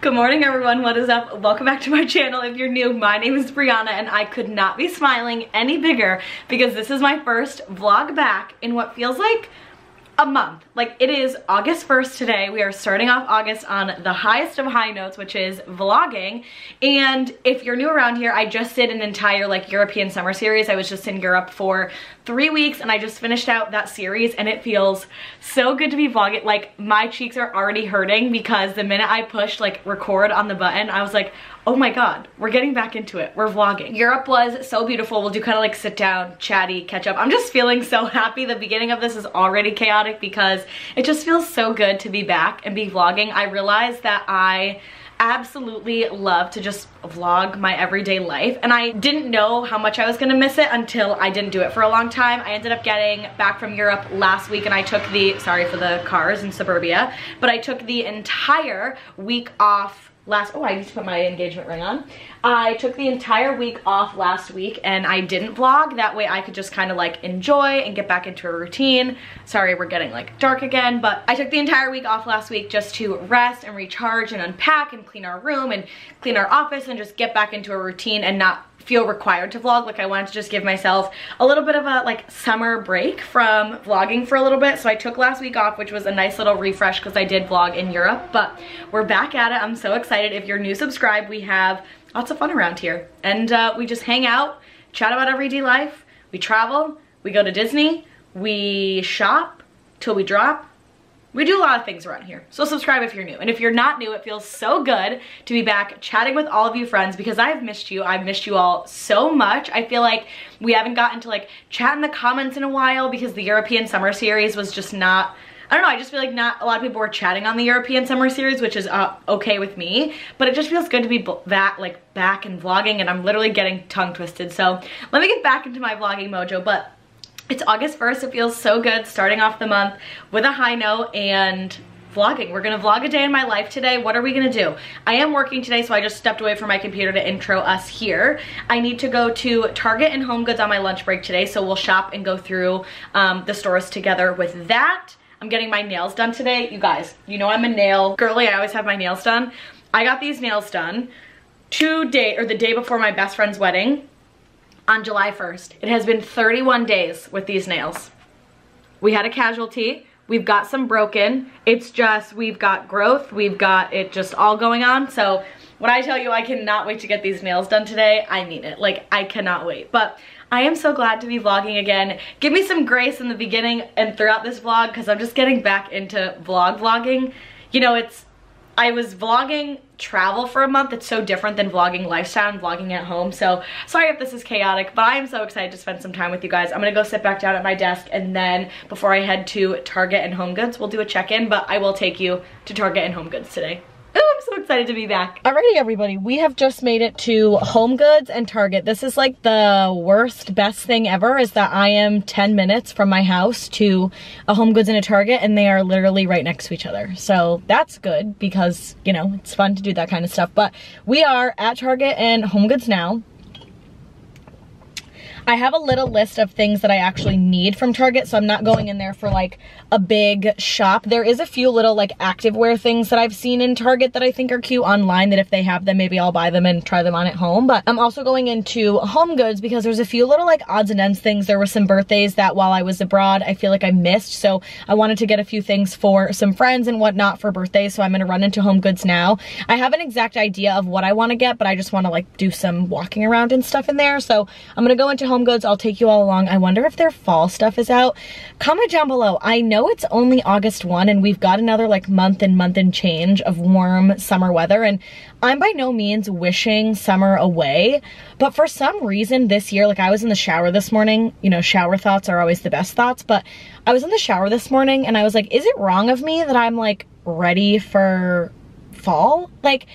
Good morning everyone, what is up? Welcome back to my channel. If you're new, my name is Brianna and I could not be smiling any bigger because this is my first vlog back in what feels like a month. Like, it is August 1st today. We are starting off August on the highest of high notes, which is vlogging. And if you're new around here, I just did an entire like European summer series. I was just in Europe for 3 weeks and I just finished out that series and it feels so good to be vlogging. Like, my cheeks are already hurting because the minute I pushed like record on the button, I was like, oh my god, we're getting back into it. We're vlogging. Europe was so beautiful. We'll do kind of like sit down, chatty, catch up. I'm just feeling so happy. The beginning of this is already chaotic because it just feels so good to be back and be vlogging. I realized that I absolutely love to just vlog my everyday life and I didn't know how much I was gonna miss it until I didn't do it for a long time. I ended up getting back from Europe last week and I took the, sorry for the cars in suburbia, but I took the entire week off oh, I need to put my engagement ring on. I took the entire week off last week and I didn't vlog. That way I could just kind of like enjoy and get back into a routine. Sorry, we're getting like dark again, but I took the entire week off last week just to rest and recharge and unpack and clean our room and clean our office and just get back into a routine and not feel required to vlog. Like, I wanted to just give myself a little bit of a like summer break from vlogging for a little bit. So I took last week off, which was a nice little refresh because I did vlog in Europe, but we're back at it. I'm so excited. If you're new, subscribe. We have lots of fun around here and we just hang out, chat about everyday life. We travel, we go to Disney, we shop till we drop. We do a lot of things around here, so subscribe if you're new. And if you're not new, it feels so good to be back chatting with all of you friends because I've missed you. I've missed you all so much. I feel like we haven't gotten to like chat in the comments in a while because the European summer series was just not, I don't know, I just feel like not a lot of people were chatting on the European summer series, which is okay with me, but it just feels good to be back and vlogging, and I'm literally getting tongue twisted. So let me get back into my vlogging mojo, but it's August 1st, it feels so good starting off the month with a high note and vlogging. We're gonna vlog a day in my life today. What are we gonna do? I am working today, so I just stepped away from my computer to intro us here. I need to go to Target and Home Goods on my lunch break today, so we'll shop and go through the stores together with that. I'm getting my nails done today. You guys, you know I'm a nail girly. I always have my nails done. I got these nails done the day before my best friend's wedding. On July 1st. It has been 31 days with these nails. We had a casualty, we've got some broken, it's just, we've got growth, we've got it just all going on. So when I tell you I cannot wait to get these nails done today, I mean it. Like, I cannot wait. But I am so glad to be vlogging again. Give me some grace in the beginning and throughout this vlog because I'm just getting back into vlogging. You know, I was vlogging travel for a month. It's so different than vlogging lifestyle and vlogging at home. So sorry if this is chaotic, but I am so excited to spend some time with you guys. I'm gonna go sit back down at my desk and then before I head to Target and Home Goods, we'll do a check-in, but I will take you to Target and Home Goods today. Oh, I'm so excited to be back. Alrighty everybody, we have just made it to Home Goods and Target. This is like the worst, best thing ever is that I am 10 minutes from my house to a Home Goods and a Target and they are literally right next to each other. So that's good because, you know, it's fun to do that kind of stuff. But we are at Target and Home Goods now. I have a little list of things that I actually need from Target, so I'm not going in there for like a big shop. There is a few little like activewear things that I've seen in Target that I think are cute online that if they have them, maybe I'll buy them and try them on at home. But I'm also going into Home Goods because there's a few little like odds and ends things. There were some birthdays that while I was abroad, I feel like I missed. So I wanted to get a few things for some friends and whatnot for birthdays. So I'm gonna run into Home Goods now. I have an exact idea of what I wanna get, but I just wanna like do some walking around and stuff in there. So I'm gonna go into Home Goods. I'll take you all along. I wonder if their fall stuff is out. Comment down below. I know it's only August 1 and we've got another like month and change of warm summer weather, and I'm by no means wishing summer away, but for some reason this year, like I was in the shower this morning, you know, shower thoughts are always the best thoughts, but I was in the shower this morning and I was like, is it wrong of me that I'm like ready for fall? Like,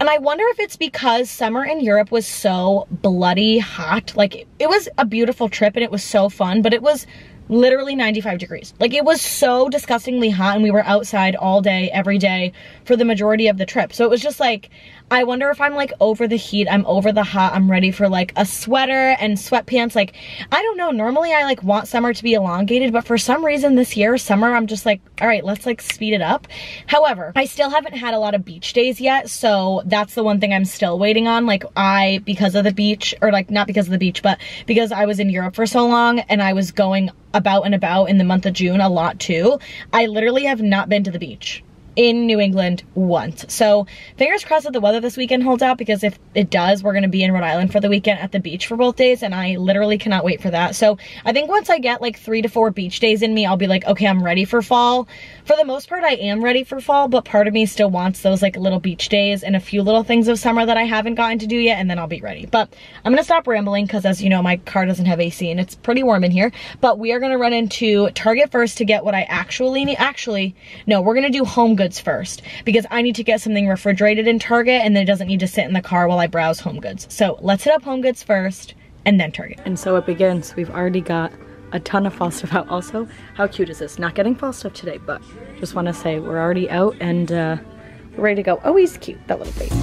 and I wonder if it's because summer in Europe was so bloody hot. Like, it was a beautiful trip and it was so fun, but it was literally 95 degrees. Like, it was so disgustingly hot, and we were outside all day, every day for the majority of the trip. So it was just like, I wonder if I'm like over the heat, I'm over the hot, I'm ready for like a sweater and sweatpants. Like, I don't know, normally I like want summer to be elongated, but for some reason this year, summer, I'm just like, all right, let's like speed it up. However, I still haven't had a lot of beach days yet, so that's the one thing I'm still waiting on. Like, because of the beach, or like not because of the beach, but because I was in Europe for so long and I was going about and about in the month of June a lot too, I literally have not been to the beach in New England once. So fingers crossed that the weather this weekend holds out, because if it does, we're gonna be in Rhode Island for the weekend at the beach for both days, and I literally cannot wait for that. So I think once I get like 3 to 4 beach days in me, I'll be like, okay, I'm ready for fall. For the most part, I am ready for fall, but part of me still wants those like little beach days and a few little things of summer that I haven't gotten to do yet, and then I'll be ready. But I'm gonna stop rambling, because as you know, my car doesn't have AC and it's pretty warm in here. But we are gonna run into Target first to get what I actually need. Actually, no, we're gonna do Home Goods first, because I need to get something refrigerated in Target, and then it doesn't need to sit in the car while I browse Home Goods. So let's hit up Home Goods first and then Target. And so it begins. We've already got a ton of fall stuff out. Also, how cute is this? Not getting fall stuff today, but just want to say we're already out and we're ready to go. Oh, he's cute, that little face.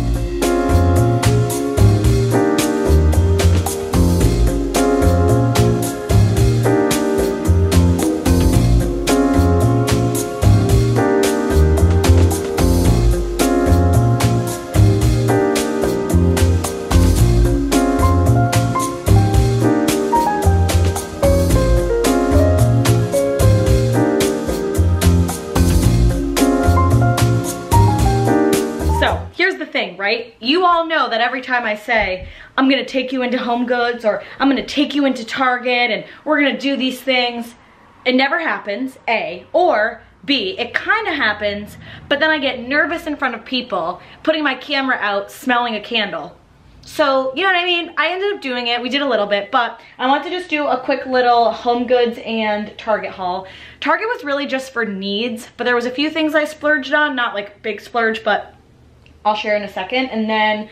Right? You all know that every time I say, I'm gonna take you into Home Goods, or I'm gonna take you into Target, and we're gonna do these things, it never happens, A, or B, it kind of happens, but then I get nervous in front of people, putting my camera out, smelling a candle. So, you know what I mean? I ended up doing it. We did a little bit, but I want to just do a quick little Home Goods and Target haul. Target was really just for needs, but there was a few things I splurged on, not like big splurge, but I'll share in a second. And then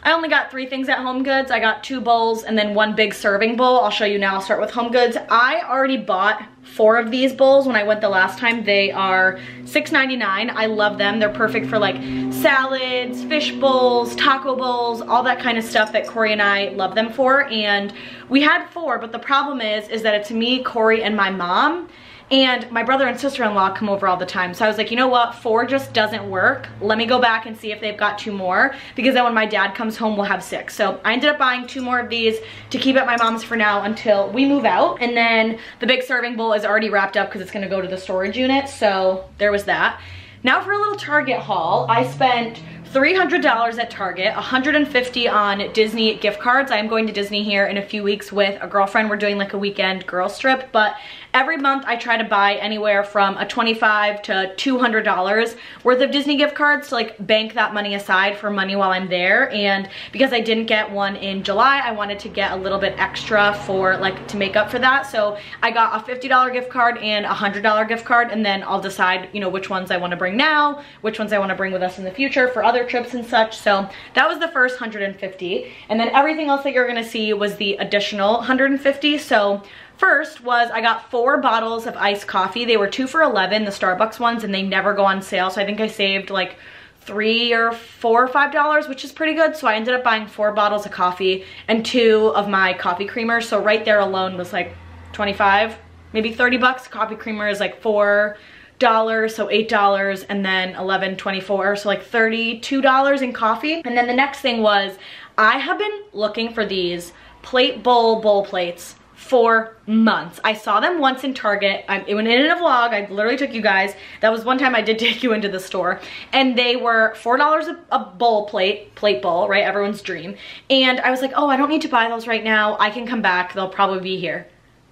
I only got 3 things at Home Goods. I got 2 bowls and then 1 big serving bowl. I'll show you now. I'll start with Home Goods. I already bought 4 of these bowls when I went the last time. They are $6.99. I love them. They're perfect for like salads, fish bowls, taco bowls, all that kind of stuff that Corey and I love them for. And we had 4, but the problem is that it's me, Corey, and my mom. And my brother and sister-in-law come over all the time. So I was like, you know what, 4 just doesn't work. Let me go back and see if they've got 2 more, because then when my dad comes home, we'll have 6. So I ended up buying 2 more of these to keep at my mom's for now until we move out. And then the big serving bowl is already wrapped up because it's gonna go to the storage unit. So there was that. Now for a little Target haul. I spent $300 at Target, $150 on Disney gift cards. I am going to Disney here in a few weeks with a girlfriend. We're doing like a weekend girls trip, but every month I try to buy anywhere from a $25 to $200 worth of Disney gift cards to like bank that money aside for money while I'm there. And because I didn't get one in July, I wanted to get a little bit extra for like to make up for that. So I got a $50 gift card and a $100 gift card, and then I'll decide, you know, which ones I want to bring now, which ones I want to bring with us in the future for other trips and such. So that was the first $150, and then everything else that you're gonna see was the additional $150. So first was I got 4 bottles of iced coffee. They were 2 for $11, the Starbucks ones, and they never go on sale. So I think I saved like $3 or $4 or $5, which is pretty good. So I ended up buying 4 bottles of coffee and 2 of my coffee creamers. So right there alone was like 25, maybe 30 bucks. Coffee creamer is like $4, so $8, and then 11, 24, so like $32 in coffee. And then the next thing was I have been looking for these plate bowl plates for months. I saw them once in Target. It went in a vlog. I literally took you guys. That was one time I did take you into the store, and they were $4 a bowl plate bowl, right? Everyone's dream. And I was like, oh, I don't need to buy those right now. I can come back. They'll probably be here.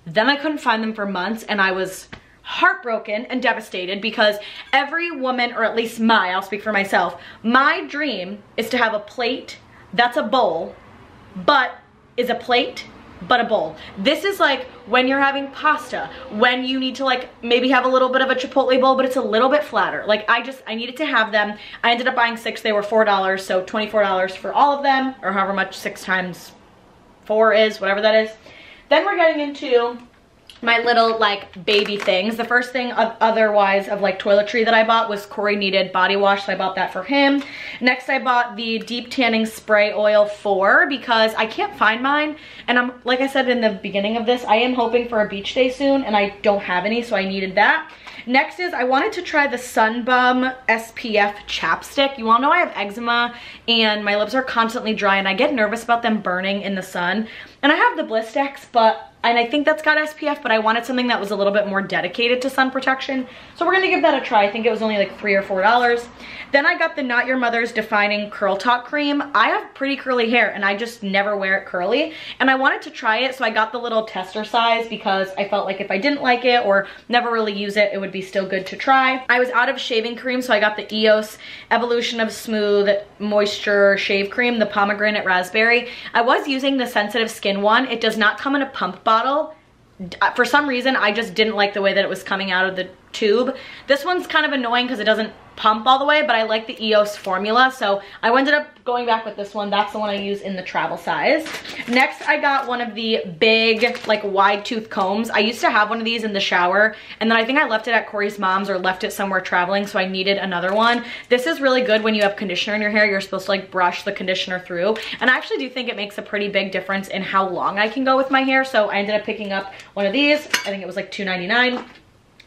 Then I couldn't find them for months, and I was heartbroken and devastated, because every woman, or at least I'll speak for myself, my dream is to have a plate that's a bowl, but is a plate but a bowl. This is like when you're having pasta, when you need to like maybe have a little bit of a Chipotle bowl, but it's a little bit flatter. Like I needed to have them. I ended up buying 6. They were $4, so $24 for all of them, or however much 6 times 4 is, whatever that is. Then we're getting into my little like baby things. The first thing otherwise of like toiletry that I bought was Corey needed body wash, so I bought that for him. Next I bought the deep tanning spray oil 4 because I can't find mine, and I'm, like I said in the beginning of this, I am hoping for a beach day soon and I don't have any, so I needed that. Next is I wanted to try the Sun Bum SPF chapstick. You all know I have eczema and my lips are constantly dry and I get nervous about them burning in the sun. And I have the Blistex, and I think that's got SPF, but I wanted something that was a little bit more dedicated to sun protection. So we're gonna give that a try. I think it was only like $3 or $4. Then I got the Not Your Mother's Defining Curl Talk Cream. I have pretty curly hair and I just never wear it curly. And I wanted to try it, so I got the little tester size because I felt like if I didn't like it or never really use it, it would be still good to try. I was out of shaving cream, so I got the EOS Evolution of Smooth Moisture Shave Cream, the pomegranate raspberry. I was using the sensitive skin one. It does not come in a pump bottle. For some reason, I just didn't like the way that it was coming out of the tube. This one's kind of annoying because it doesn't pump all the way, but I like the EOS formula, so I ended up going back with this one. That's the one I use in the travel size. Next, I got one of the big, like, wide tooth combs. I used to have one of these in the shower, and then I think I left it at Corey's mom's or left it somewhere traveling, so I needed another one. This is really good when you have conditioner in your hair. You're supposed to, like, brush the conditioner through, and I actually do think it makes a pretty big difference in how long I can go with my hair, so I ended up picking up one of these. I think it was like $2.99.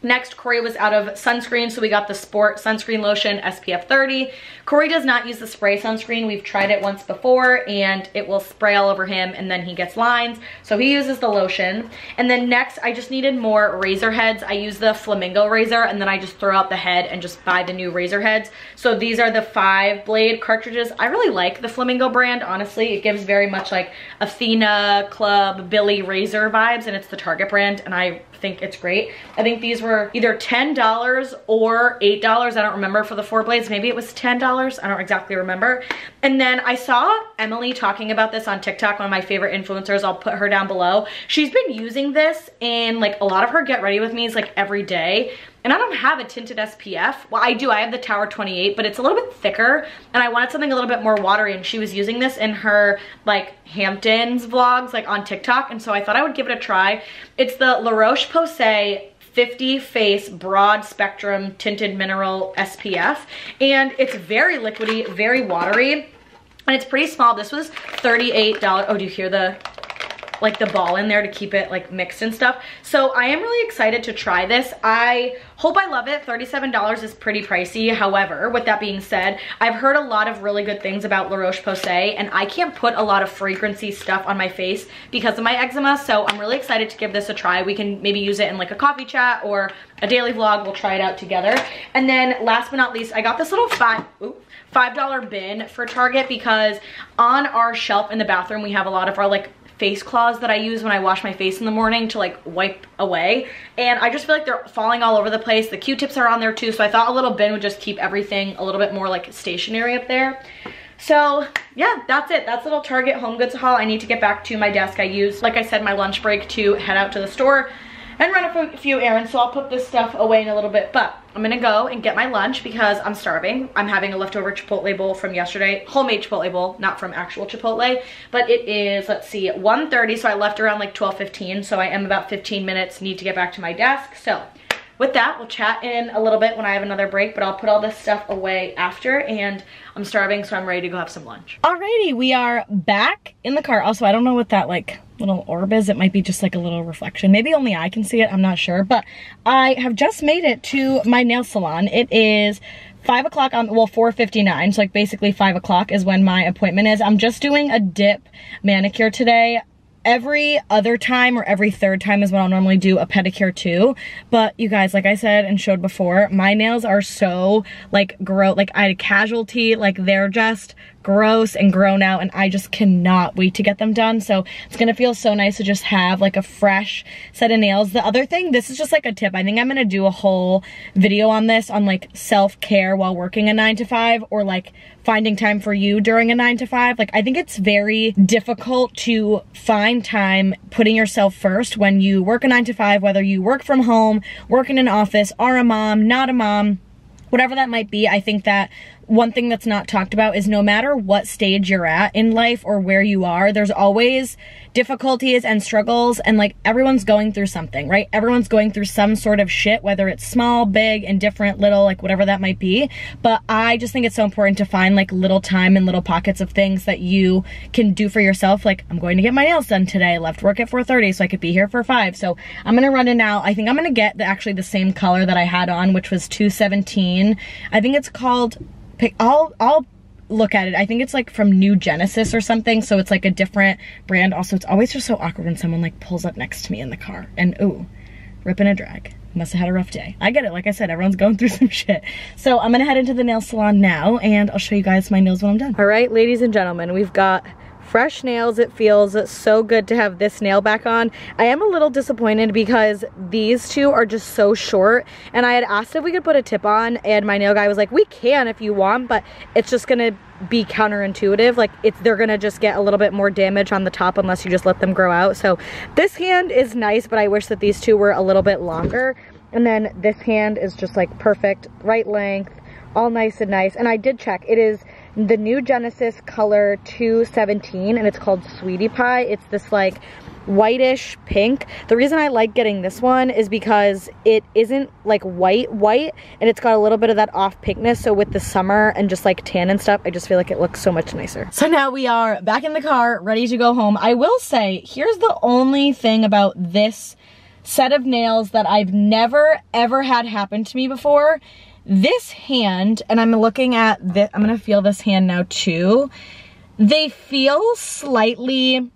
Next, Corey was out of sunscreen, so we got the Sport Sunscreen Lotion SPF 30. Corey does not use the spray sunscreen. We've tried it once before, and it will spray all over him, and then he gets lines. So he uses the lotion. And then next, I just needed more razor heads. I use the Flamingo razor, and then I just throw out the head and just buy the new razor heads. So these are the 5-blade cartridges. I really like the Flamingo brand, honestly. It gives very much like Athena, Club, Billy razor vibes, and it's the Target brand, and I think it's great. I think these were either $10 or $8. I don't remember for the 4 blades. Maybe it was $10. I don't exactly remember. And then I saw Emily talking about this on TikTok, one of my favorite influencers. I'll put her down below. She's been using this in like a lot of her get ready with me's like every day. And I don't have a tinted SPF. Well, I do. I have the Tower 28, but it's a little bit thicker, and I wanted something a little bit more watery, and she was using this in her like Hamptons vlogs like on TikTok, and so I thought I would give it a try. It's the La Roche-Posay 50 Face Broad Spectrum Tinted Mineral SPF, and it's very liquidy, very watery, and it's pretty small. This was $38. Oh, do you hear the like the ball in there to keep it like mixed and stuff? So I am really excited to try this. I hope I love it. $37 is pretty pricey. However, with that being said, I've heard a lot of really good things about La Roche-Posay, and I can't put a lot of fragrancy stuff on my face because of my eczema, so I'm really excited to give this a try. We can maybe use it in like a coffee chat or a daily vlog. We'll try it out together. And then last but not least, I got this little $5 bin for Target because on our shelf in the bathroom, we have a lot of our like face cloths that I use when I wash my face in the morning to like wipe away, and I just feel like they're falling all over the place. The Q-tips are on there too, so I thought a little bin would just keep everything a little bit more like stationary up there. So yeah, that's it. That's little Target home goods haul. I need to get back to my desk. I used, like I said, my lunch break to head out to the store and run a few errands, so I'll put this stuff away in a little bit, but I'm gonna go and get my lunch because I'm starving. I'm having a leftover Chipotle bowl from yesterday, homemade Chipotle bowl, not from actual Chipotle, but it is, let's see, 1:30, so I left around like 12:15, so I am about 15 minutes, need to get back to my desk. So with that, we'll chat in a little bit when I have another break, but I'll put all this stuff away after, and I'm starving, so I'm ready to go have some lunch. Alrighty, we are back in the car. Also, I don't know what that like little orb is. It might be just like a little reflection. Maybe only I can see it, I'm not sure, but I have just made it to my nail salon. It is 5 o'clock on, well, 4:59, so like basically 5 o'clock is when my appointment is. I'm just doing a dip manicure today. Every other time or every third time is when I'll normally do a pedicure too. But you guys, like I said and showed before, my nails are so like gross. Like I had a casualty, like they're just gross and grown out, and I just cannot wait to get them done. So it's gonna feel so nice to just have like a fresh set of nails. The other thing, this is just like a tip. I think I'm gonna do a whole video on this, on like self-care while working a 9-to-5, or like finding time for you during a 9-to-5. Like I think it's very difficult to find time putting yourself first when you work a 9-to-5, whether you work from home, work in an office, are a mom, not a mom, whatever that might be. I think that one thing that's not talked about is no matter what stage you're at in life or where you are, there's always difficulties and struggles, and like everyone's going through something, right? Everyone's going through some sort of shit, whether it's small, big, indifferent, little, like whatever that might be. But I just think it's so important to find like little time and little pockets of things that you can do for yourself. Like, I'm going to get my nails done today. I left work at 4:30 so I could be here for 5. So I'm gonna run in now. I think I'm gonna get actually the same color that I had on, which was 217. I think it's called, I'll look at it. I think it's like from New Genesis or something, so it's like a different brand. Also, it's always just so awkward when someone like pulls up next to me in the car and ooh, ripping a drag. Must have had a rough day. I get it, like I said, everyone's going through some shit. So I'm gonna head into the nail salon now and I'll show you guys my nails when I'm done. All right, ladies and gentlemen, we've got fresh nails. It feels so good to have this nail back on. I am a little disappointed because these two are just so short, and I had asked if we could put a tip on, and my nail guy was like, we can if you want, but it's just gonna be counterintuitive. Like, they're gonna just get a little bit more damage on the top unless you just let them grow out. So this hand is nice, but I wish that these two were a little bit longer. And then this hand is just like perfect, right length, all nice and nice. And I did check, it is the New Genesis color 217, and it's called Sweetie Pie. It's this like whitish pink. The reason I like getting this one is because it isn't like white, and it's got a little bit of that off pinkness. So with the summer and just like tan and stuff, I just feel like it looks so much nicer. So now we are back in the car, ready to go home. I will say, here's the only thing about this set of nails that I've never ever had happen to me before. This hand, and I'm looking at this, I'm gonna feel this hand now too. They feel slightly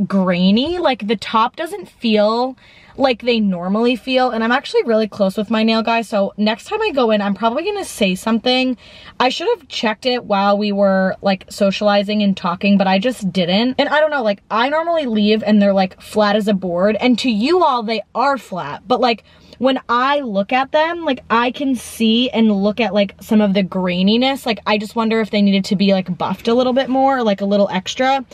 grainy, like the top doesn't feel like they normally feel, and I'm actually really close with my nail guy, so next time I go in, I'm probably gonna say something. I should have checked it while we were like socializing and talking, but I just didn't. And I don't know, like I normally leave and they're like flat as a board, and to you all they are flat, but like when I look at them, like I can see and look at like some of the graininess. Like I just wonder if they needed to be like buffed a little bit more, like a little extra.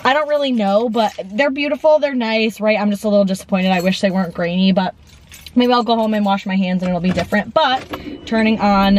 I don't really know, but they're beautiful, they're nice, right? I'm just a little disappointed. I wish they weren't grainy, but maybe I'll go home and wash my hands and it'll be different. But turning on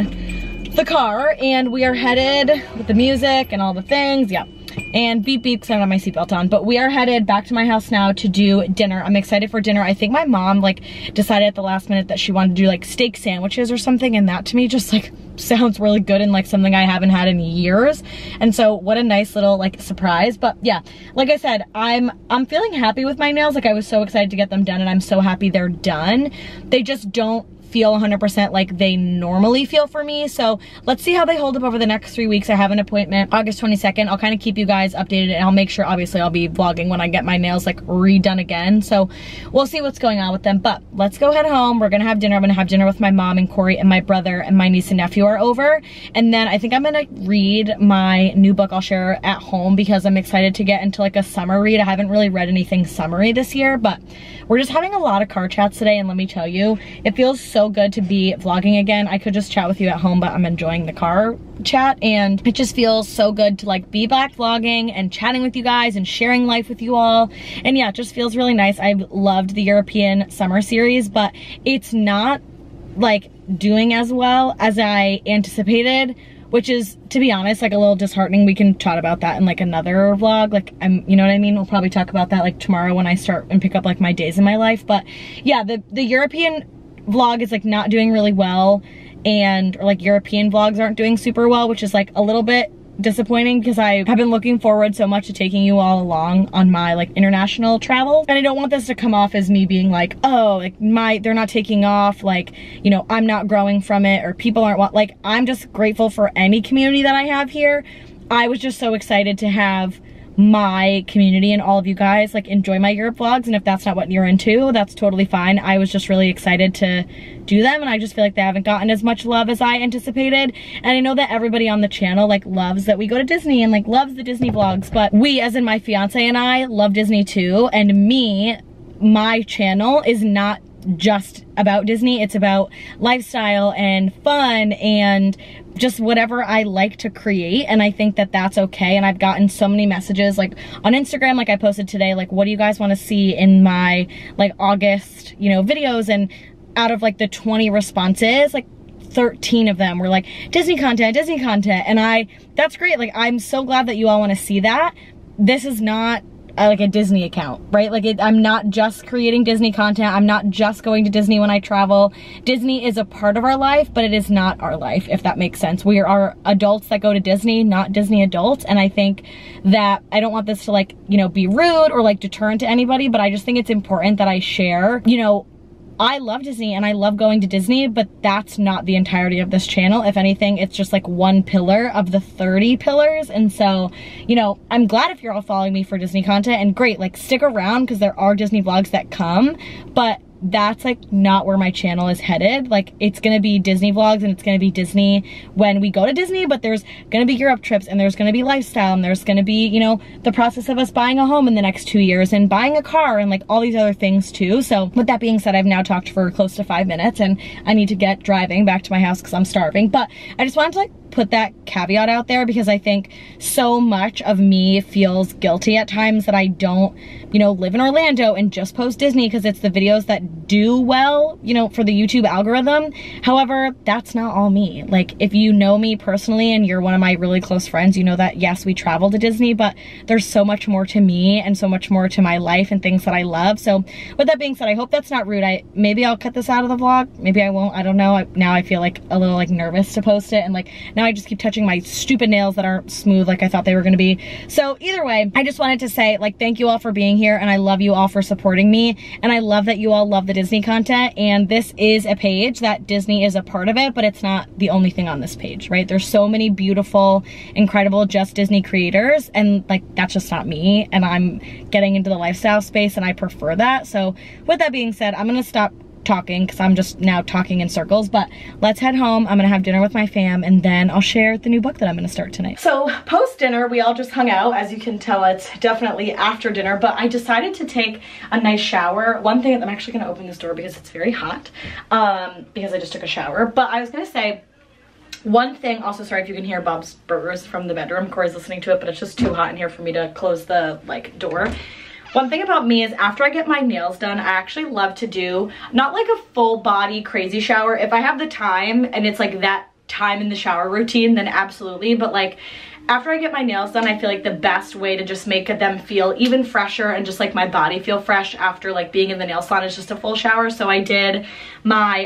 the car, and we are headed with the music and all the things, yeah. And beep beep, because I don't have my seatbelt on, but we are headed back to my house now to do dinner. I'm excited for dinner. I think my mom like decided at the last minute that she wanted to do like steak sandwiches or something, and that to me just like sounds really good and like something I haven't had in years. And so what a nice little like surprise. But yeah, like I said, I'm feeling happy with my nails. Like I was so excited to get them done, and I'm so happy they're done. They just don't feel 100% like they normally feel for me. So let's see how they hold up over the next 3 weeks. I have an appointment August 22nd. I'll kind of keep you guys updated, and I'll make sure, obviously I'll be vlogging when I get my nails like redone again. So we'll see what's going on with them, but let's go head home. We're gonna have dinner. I'm gonna have dinner with my mom and Corey, and my brother and my niece and nephew are over. And then I think I'm gonna read my new book I'll share at home, because I'm excited to get into like a summer read. I haven't really read anything summery this year, but we're just having a lot of car chats today, and let me tell you, it feels so good to be vlogging again. I could just chat with you at home, but I'm enjoying the car chat, and it just feels so good to like be back vlogging and chatting with you guys and sharing life with you all. And yeah, it just feels really nice. I've loved the European summer series, but it's not like doing as well as I anticipated, which is, to be honest, like a little disheartening. We can chat about that in like another vlog. Like, you know what I mean? We'll probably talk about that like tomorrow when I start and pick up like my days in my life. But yeah, the European vlog is like not doing really well, and or like European vlogs aren't doing super well, which is like a little bit disappointing, because I have been looking forward so much to taking you all along on my like international travel, and I don't want this to come off as me being like, oh, like they're not taking off, like, you know, I'm not growing from it, or people aren't like, I'm just grateful for any community that I have here. I was just so excited to have my community and all of you guys like enjoy my Europe vlogs, and if that's not what you're into, that's totally fine. I was just really excited to do them, and I just feel like they haven't gotten as much love as I anticipated. And I know that everybody on the channel like loves that we go to Disney and like loves the Disney vlogs, but we, as in my fiance and I, love Disney too. And my channel is not just about Disney, it's about lifestyle and fun and just whatever I like to create, and I think that that's okay. And I've gotten so many messages like on Instagram, like I posted today, like what do you guys want to see in my like August, you know, videos, and out of like the 20 responses, like 13 of them were like, Disney content, and that's great. Like, I'm so glad that you all want to see that. This is not like a Disney account, right? Like, I'm not just creating Disney content. I'm not just going to Disney when I travel. Disney is a part of our life, but it is not our life, if that makes sense. We are adults that go to Disney, not Disney adults. And I think that I don't want this to, like, you know, be rude or like deterrent to anybody, but I just think it's important that I share, you know, I love Disney and I love going to Disney, but that's not the entirety of this channel. If anything, it's just like one pillar of the 30 pillars. And so, you know, I'm glad if you're all following me for Disney content, and great, like, stick around because there are Disney vlogs that come, but that's like not where my channel is headed. Like, it's gonna be Disney vlogs and it's gonna be Disney when we go to Disney, but there's gonna be Europe trips and there's gonna be lifestyle and there's gonna be, you know, the process of us buying a home in the next 2 years and buying a car and like all these other things too. So with that being said, I've now talked for close to 5 minutes and I need to get driving back to my house because I'm starving. But I just wanted to like put that caveat out there because I think so much of me feels guilty at times that I don't, you know, live in Orlando and just post Disney because it's the videos that do well, you know, for the YouTube algorithm. However, that's not all me. Like, if you know me personally and you're one of my really close friends, you know that yes, we travel to Disney, but there's so much more to me and so much more to my life and things that I love. So with that being said, I hope that's not rude. Maybe I'll cut this out of the vlog. Maybe I won't. I don't know. Now I feel like a little like nervous to post it, and like now I just keep touching my stupid nails that aren't smooth like I thought they were gonna be. So either way, I just wanted to say, like, thank you all for being here, and I love you all for supporting me, and I love that you all love the Disney content. And this is a page that Disney is a part of it, but it's not the only thing on this page, right? There's so many beautiful, incredible just Disney creators, and like, that's just not me, and I'm getting into the lifestyle space and I prefer that. So with that being said, I'm gonna stop talking because I'm just now talking in circles, but let's head home. I'm gonna have dinner with my fam and then I'll share the new book that I'm gonna start tonight. So post dinner, we all just hung out. As you can tell, it's definitely after dinner, but I decided to take a nice shower. One thing, I'm actually gonna open this door because it's very hot, because I just took a shower. But I was gonna say, one thing, also sorry if you can hear Bob's Burgers from the bedroom. Corey's listening to it, but it's just too hot in here for me to close the like door. One thing about me is after I get my nails done, I actually love to do, not like a full body crazy shower. If I have the time and it's like that time in the shower routine, then absolutely. But like, after I get my nails done, I feel like the best way to just make them feel even fresher and just like my body feel fresh after like being in the nail salon is just a full shower. So I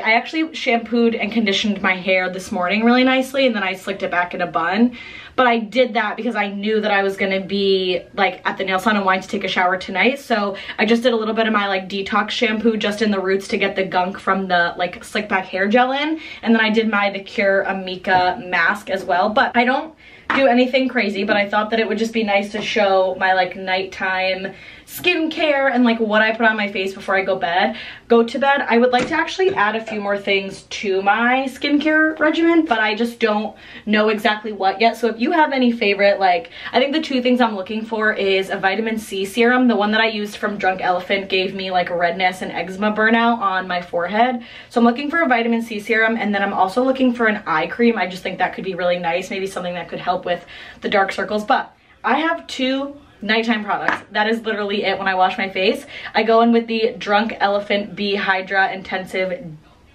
actually shampooed and conditioned my hair this morning really nicely, and then I slicked it back in a bun. But I did that because I knew that I was gonna be like at the nail salon and wanting to take a shower tonight. So I just did a little bit of my like detox shampoo just in the roots to get the gunk from the like slick back hair gel in. And then I did the Cure Amika mask as well. But I don't do anything crazy, but I thought that it would just be nice to show my like nighttime skincare and like what I put on my face before I go to bed. I would like to actually add a few more things to my skincare regimen, but I just don't know exactly what yet. So if you have any favorite, like, I think the two things I'm looking for is a vitamin C serum. The one that I used from Drunk Elephant gave me like redness and eczema burnout on my forehead. So I'm looking for a vitamin C serum, and then I'm also looking for an eye cream. I just think that could be really nice, maybe something that could help with the dark circles. But I have two nighttime products. That is literally it when I wash my face. I go in with the Drunk Elephant B Hydra Intensive,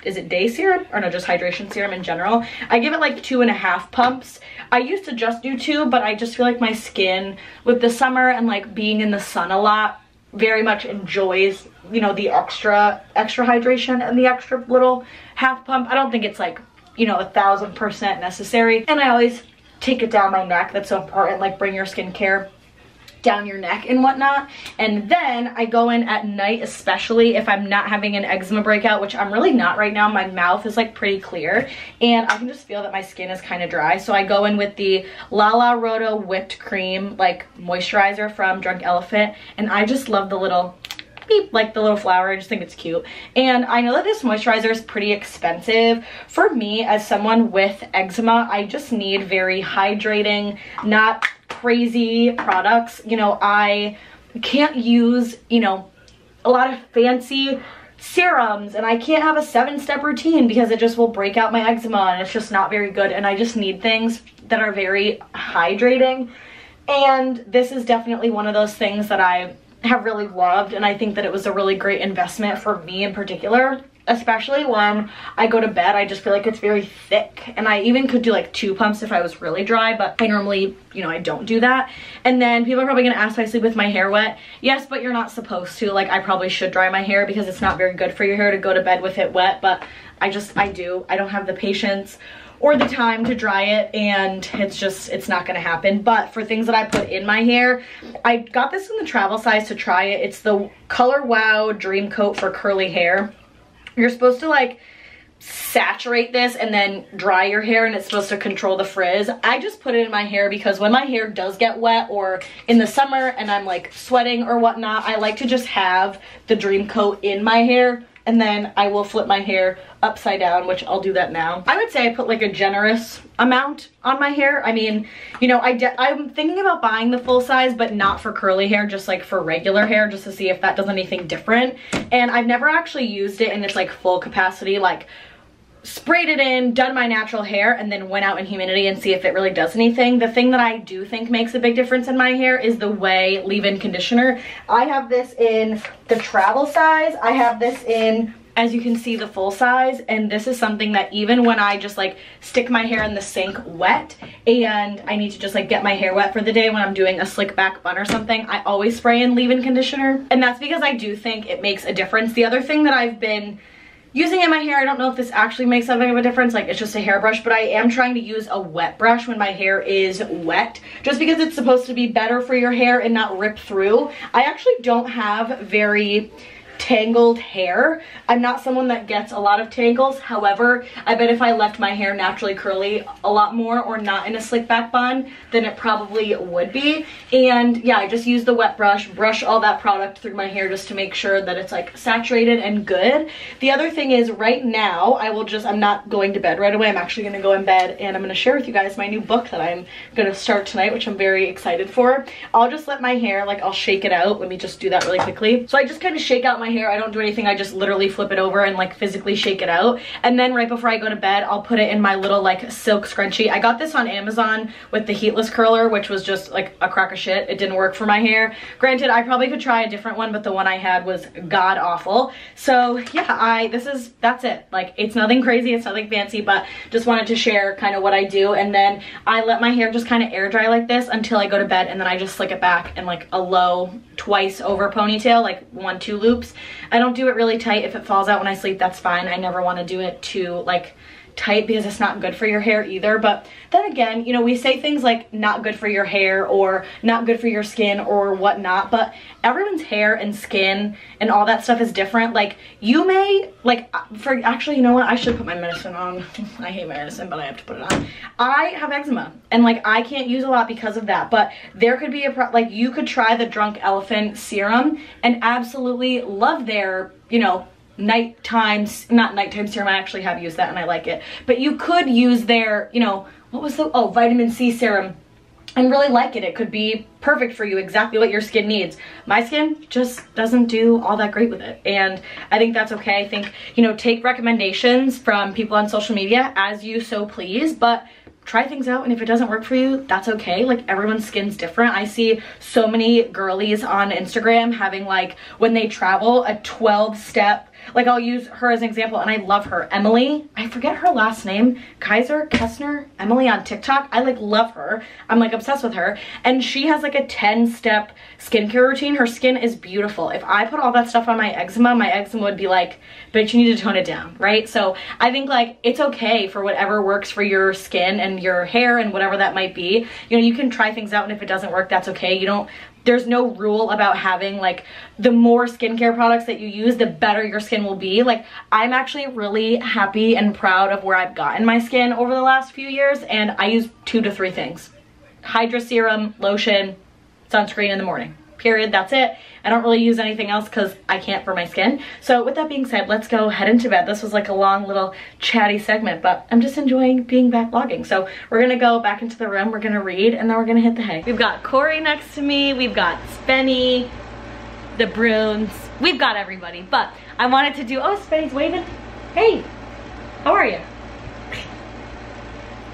is it day serum? Or no, just hydration serum in general. I give it like 2.5 pumps. I used to just do 2, but I just feel like my skin with the summer and like being in the sun a lot very much enjoys, you know, the extra hydration and the extra little half pump. I don't think it's like, you know, 1000% necessary. And I always take it down my neck. That's so important, like bring your skincare down your neck and whatnot. And then I go in at night, especially if I'm not having an eczema breakout, which I'm really not right now. My mouth is like pretty clear and I can just feel that my skin is kind of dry. So I go in with the Lala Roto whipped cream like moisturizer from Drunk Elephant, and I just love the little beep, like the little flower. I just think it's cute. And I know that this moisturizer is pretty expensive. For me, as someone with eczema, I just need very hydrating, not crazy products. You know, I can't use, you know, a lot of fancy serums, and I can't have a 7-step routine because it just will break out my eczema and it's just not very good. And I just need things that are very hydrating. And this is definitely one of those things that I have really loved, and I think that it was a really great investment for me in particular. especially when I go to bed. I just feel like it's very thick, and I even could do like 2 pumps if I was really dry, but I normally, you know, I don't do that. And then people are probably gonna ask if I sleep with my hair wet. Yes, but you're not supposed to. Like, I probably should dry my hair because it's not very good for your hair to go to bed with it wet, but I don't have the patience or the time to dry it, and it's not gonna happen. But for things that I put in my hair, I got this in the travel size to try it. It's the Color Wow Dream Coat for curly hair. You're supposed to like saturate this and then dry your hair, and it's supposed to control the frizz. I just put it in my hair because when my hair does get wet, or in the summer and I'm like sweating or whatnot, I like to just have the Dream Coat in my hair, and then I will flip my hair upside down, which I'll do that now. I would say I put like a generous amount on my hair. I mean, you know, I'm thinking about buying the full size, but not for curly hair, just like for regular hair, just to see if that does anything different. And I've never actually used it in its like full capacity, like sprayed it in, done my natural hair, and then went out in humidity and see if it really does anything. The thing that I do think makes a big difference in my hair is the Ouai leave-in conditioner. I have this in the travel size. I have this in, as you can see, the full size, and this is something that even when I just like stick my hair in the sink wet and I need to just like get my hair wet for the day when I'm doing a slick back bun or something, I always spray in leave-in conditioner, and that's because I do think it makes a difference. The other thing that I've been using in my hair, I don't know if this actually makes something of a difference, like it's just a hairbrush, but I am trying to use a wet brush when my hair is wet, just because it's supposed to be better for your hair and not rip through. I actually don't have very tangled hair. I'm not someone that gets a lot of tangles. However, I bet if I left my hair naturally curly a lot more, or not in a slick back bun, then it probably would be. And yeah, I just use the wet brush, brush all that product through my hair just to make sure that it's like saturated and good. The other thing is, right now, I'm not going to bed right away. I'm actually gonna go in bed and I'm gonna share with you guys my new book that I'm gonna start tonight, which I'm very excited for. I'll just let my hair, like, I'll shake it out. Let me just do that really quickly. So I just kind of shake out my hair. I don't do anything. I just literally flip it over and like physically shake it out. And then right before I go to bed, I'll put it in my little like silk scrunchie. I got this on Amazon with the heatless curler, which was just like a crock of shit. It didn't work for my hair. Granted, I probably could try a different one, but the one I had was god awful. So yeah, that's it. Like, it's nothing crazy, it's nothing fancy, but just wanted to share kind of what I do. And then I let my hair just kind of air dry like this until I go to bed, and then I just slick it back in like a low twice over ponytail, like 1-2 loops. I don't do it really tight. If it falls out when I sleep, that's fine. I never want to do it too like tight because it's not good for your hair either. But then again, you know, we say things like not good for your hair or not good for your skin or whatnot, but everyone's hair and skin and all that stuff is different. Like, you may, like, actually, you know what? I should put my medicine on. I hate my medicine, but I have to put it on. I have eczema, and like, I can't use a lot because of that, but there could be like, you could try the Drunk Elephant serum and absolutely love their, you know, not nighttime serum. I actually have used that and I like it, but you could use their, you know, what was the, oh, vitamin C serum, and really like it. It could be perfect for you, exactly what your skin needs. My skin just doesn't do all that great with it, and I think that's okay. I think, you know, take recommendations from people on social media as you so please, but try things out, and if it doesn't work for you, that's okay. Like, everyone's skin's different. I see so many girlies on Instagram having, like, when they travel, a 12-step, like, I'll use her as an example, and I love her. Emily, I forget her last name, Kessner, Emily on TikTok. I like love her. I'm like obsessed with her. And she has like a 10-step skincare routine. Her skin is beautiful. If I put all that stuff on my eczema would be like, bitch, you need to tone it down, right? So I think like it's okay for whatever works for your skin and your hair and whatever that might be. You know, you can try things out, and if it doesn't work, that's okay. There's no rule about having like the more skincare products that you use, the better your skin will be. Like, I'm actually really happy and proud of where I've gotten my skin over the last few years, and I use 2 to 3 things. Hydra serum, lotion, sunscreen in the morning. Period. That's it. I don't really use anything else because I can't for my skin. So with that being said, let's go head into bed. This was like a long little chatty segment, but I'm just enjoying being back vlogging. So we're gonna go back into the room, we're gonna read, and then we're gonna hit the hay. We've got Corey next to me, we've got Spenny, the Bruins, we've got everybody. But I wanted to do, oh, Spenny's waving. Hey, how are you?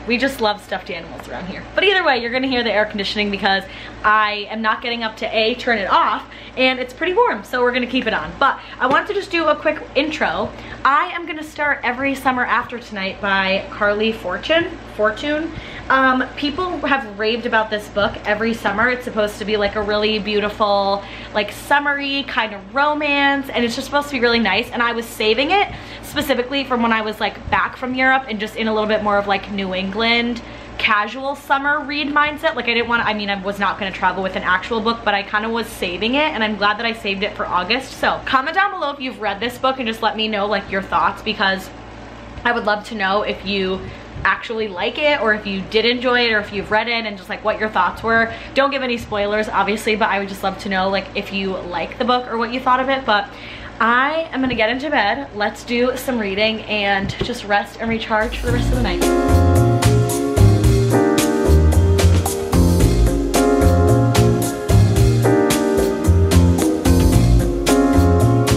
We just love stuffed animals around here. But either way, you're gonna hear the air conditioning because I am not getting up to A, turn it off, and it's pretty warm, so we're gonna keep it on. But I wanted to just do a quick intro. I am gonna start Every Summer After Tonight by Carly Fortune. People have raved about this book every summer. It's supposed to be like a really beautiful, like summery kind of romance, and it's just supposed to be really nice. And I was saving it specifically from when I was like back from Europe and just in a little bit more of like New England casual summer read mindset. Like I didn't want to, I mean, I was not going to travel with an actual book, but I kind of was saving it, and I'm glad that I saved it for August. So comment down below if you've read this book and just let me know like your thoughts, because I would love to know if you actually like it, or if you did enjoy it, or if you've read it and just like what your thoughts were. Don't give any spoilers obviously, but I would just love to know like if you like the book or what you thought of it. But I am gonna get into bed. Let's do some reading and just rest and recharge for the rest of the night.